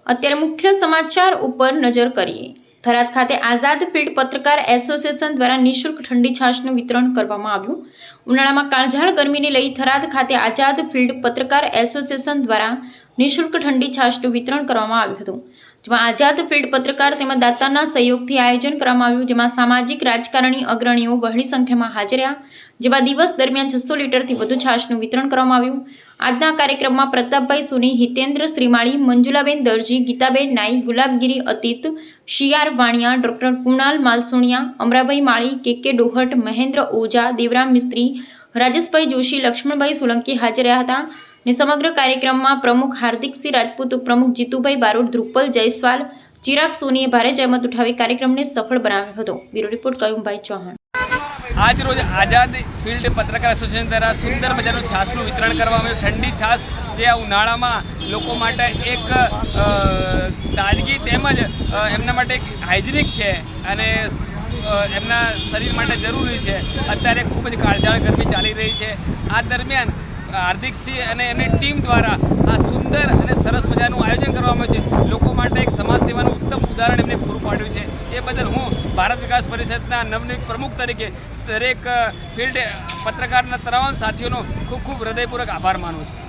અત્યારે મુખ્ય સમાચાર ઉપર નજર કરીએ। થરાદ ખાતે આઝાદ ફિલ્ડ પત્રકાર એસોસિએશન દ્વારા નિઃશુલ્ક ઠંડી છાશનું વિતરણ કરવામાં આવ્યું। ઉનાળામાં કાળઝાળ ગરમીને લઈ થરાદ ખાતે આઝાદ ફિલ્ડ પત્રકાર એસોસિએશન દ્વારા નિઃશુલ્ક ઠંડી છાશનું વિતરણ કરવામાં આવ્યું હતું, જેમાં આઝાદ ફિલ્ડ પત્રકાર તેમજ દાતાના સહયોગથી આયોજન કરવામાં આવ્યું, જેમાં સામાજિક રાજકારણી અગ્રણીઓ બહોળી સંખ્યામાં હાજર રહ્યા, જેમાં દિવસ દરમિયાન 600 લીટરથી વધુ છાશનું વિતરણ કરવામાં આવ્યું। આજના કાર્યક્રમમાં પ્રતાપભાઈ સોની, હિતેન્દ્ર શ્રીમાળી, મંજુલાબેન દરજી, ગીતાબેન નાઈ, ગુલાબગીરી અતીત, શિયાર વાણિયા, ડોક્ટર કુણાલ માલસુણિયા, અમરાભાઈ માળી, કે ડોહટ, મહેન્દ્ર ઓઝા, દેવરામ મિસ્ત્રી, રાજેશભાઈ જોશી, લક્ષ્મણભાઈ સોલંકી હાજર રહ્યા હતા ને સમગ્ર કાર્યક્રમમાં પ્રમુખ હાર્દિકસિંહ રાજપૂત, ઉપપ્રમુખ જીતુભાઈ બારોટ, ધ્રુપલ જયસ્વાલ, ચિરાગ સોનીએ ભારે જહેમત ઉઠાવી કાર્યક્રમને સફળ બનાવ્યો હતો। Bureau report કયુમભાઈ Chauhan. आज रोज आज़ाद फील्ड पत्रकार एसोसिएशन द्वारा सुंदर मजाનું છાશનું વિતરણ કરવામાં આવ્યું। ઠંડી છાશ જે આ ઉનાળામાં લોકો માટે એક તાજગી તેમજ એમના માટે એક હાઇજેનિક છે અને એમના શરીર માટે જરૂરી છે। અત્યારે ખૂબ જ કાળઝાળ ગરમી ચાલી રહી છે। આ દરમિયાન હાર્દિકસિંહ અને એમની ટીમ દ્વારા આ સુંદર અને સરસ મજાનું આયોજન કરવામાં આવ્યું છે। લોકો માટે એક સમાજ સેવાનું ઉત્તમ ઉદાહરણ એમને પૂરું પાડ્યું છે। એ બદલ હું ભારત વિકાસ પરિષદના નવનિયુક્ત પ્રમુખ તરીકે દરેક ફિલ્ડ પત્રકારના તમામ સાથીઓનો ખૂબ ખૂબ હૃદયપૂર્વક આભાર માનું છું।